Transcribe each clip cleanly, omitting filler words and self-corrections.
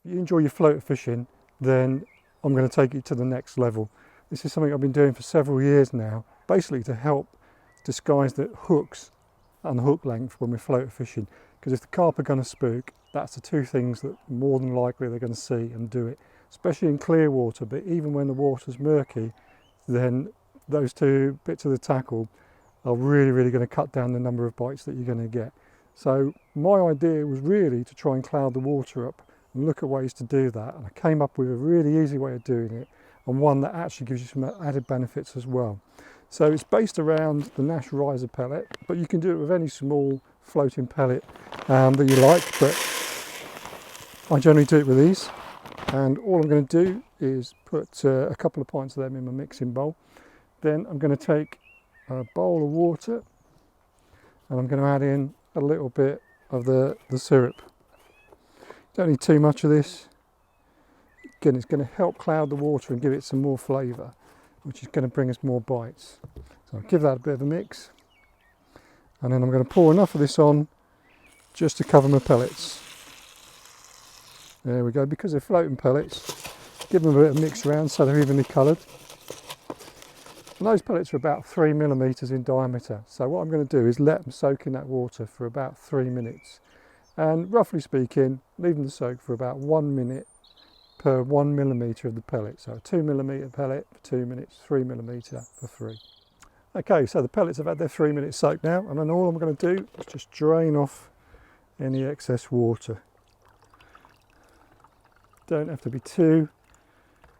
If you enjoy your float fishing, then I'm going to take it to the next level. This is something I've been doing for several years now, basically to help disguise the hooks and hook length when we're float fishing. Because if the carp are going to spook, that's the two things that more than likely they're going to see and do it, especially in clear water. But even when the water's murky, then those two bits of the tackle are really going to cut down the number of bites that you're going to get. So my idea was really to try and cloud the water up and look at ways to do that, and I came up with a really easy way of doing it, and one that actually gives you some added benefits as well. So it's based around the Nash riser pellet, but you can do it with any small floating pellet that you like, but I generally do it with these. And all I'm going to do is put a couple of pints of them in my mixing bowl. Then I'm going to take a bowl of water and I'm going to add in a little bit of the syrup. Don't need too much of this. Again, it's going to help cloud the water and give it some more flavour, which is going to bring us more bites. So I'll give that a bit of a mix, and then I'm going to pour enough of this on just to cover my pellets. There we go. Because they're floating pellets, give them a bit of mix around so they're evenly coloured. And those pellets are about 3mm in diameter. So what I'm going to do is let them soak in that water for about 3 minutes. And roughly speaking, leave them to soak for about 1 minute per 1mm of the pellet. So a 2mm pellet for 2 minutes, 3mm for 3. Okay, so the pellets have had their 3 minutes soak now, and then all I'm going to do is just drain off any excess water. Don't have to be too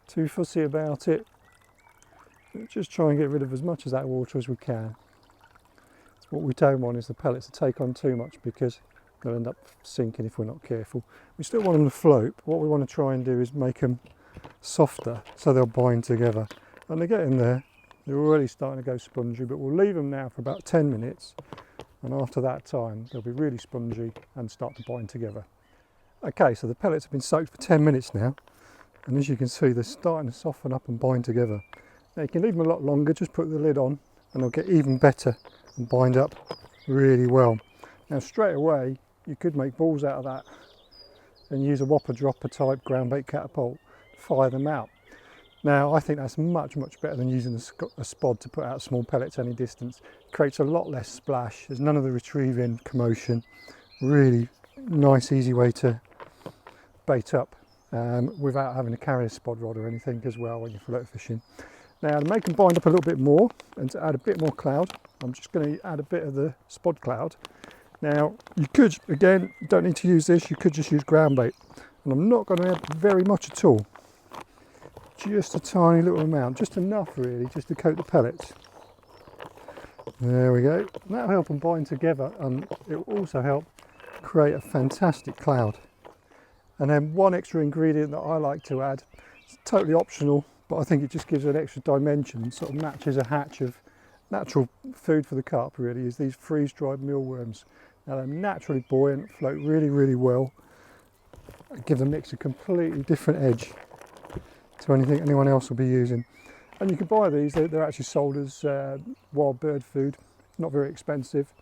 fussy about it. Just try and get rid of as much of that water as we can. What we don't want is the pellets to take on too much, because they'll end up sinking if we're not careful. We still want them to float, but what we want to try and do is make them softer so they'll bind together. And they get in there, they're already starting to go spongy, but we'll leave them now for about 10 minutes, and after that time they'll be really spongy and start to bind together. Okay, so the pellets have been soaked for 10 minutes now, and as you can see they're starting to soften up and bind together. Now you can leave them a lot longer, just put the lid on and they'll get even better and bind up really well. Now straight away you could make balls out of that and use a whopper dropper type ground bait catapult to fire them out. Now I think that's much better than using a spod to put out small pellets any distance. It creates a lot less splash, there's none of the retrieving commotion. Really nice easy way to bait up without having to carry a spod rod or anything as well when you're float fishing. Now to make them bind up a little bit more and to add a bit more cloud, I'm just going to add a bit of the spod cloud. Now you could, again, you don't need to use this, you could just use ground bait, and I'm not going to add very much at all, just a tiny little amount, just enough really, just to coat the pellets. There we go. That'll help them bind together, and it will also help create a fantastic cloud. And then one extra ingredient that I like to add, it's totally optional, but I think it just gives an extra dimension, sort of matches a hatch of natural food for the carp really, is these freeze-dried mealworms. Now they're naturally buoyant, float really well, give the mix a completely different edge to anything anyone else will be using. And you can buy these, they're actually sold as wild bird food, not very expensive,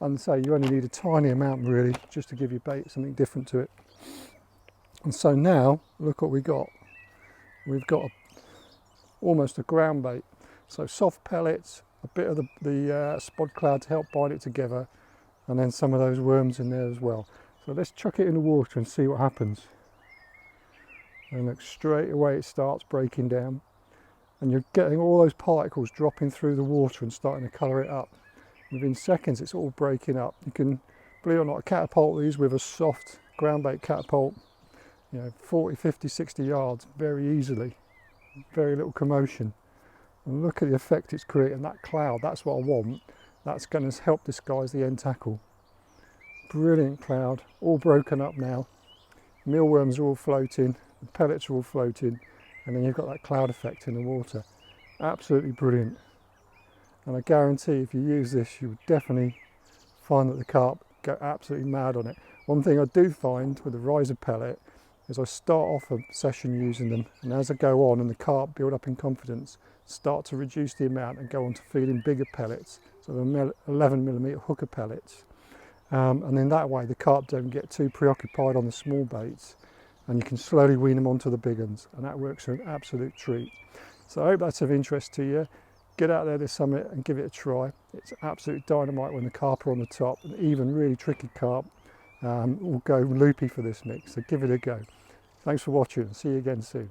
and so you only need a tiny amount really, just to give your bait something different to it. And so now, look what we got. We've got almost a ground bait. So soft pellets, a bit of the spod cloud to help bind it together, and then some of those worms in there as well. So let's chuck it in the water and see what happens. And look, straight away it starts breaking down, and you're getting all those particles dropping through the water and starting to colour it up. Within seconds it's all breaking up. You can, believe it or not, catapult these with a soft ground bait catapult, 40, 50, 60 yards very easily, very little commotion. And look at the effect it's creating, that cloud, that's what I want. That's going to help disguise the end tackle. Brilliant cloud, all broken up now. Mealworms are all floating, the pellets are all floating, and then you've got that cloud effect in the water. Absolutely brilliant. And I guarantee if you use this, you would definitely find that the carp go absolutely mad on it. One thing I do find with the riser pellet is I start off a session using them, and as I go on and the carp build up in confidence, start to reduce the amount and go on to feeding bigger pellets, so the 11mm hooker pellets. And in that way the carp don't get too preoccupied on the small baits, and you can slowly wean them onto the big ones, and that works an absolute treat. So I hope that's of interest to you. Get out there this summer and give it a try. It's absolute dynamite when the carp are on the top, and even really tricky carp will go loopy for this mix, so give it a go. Thanks for watching, see you again soon.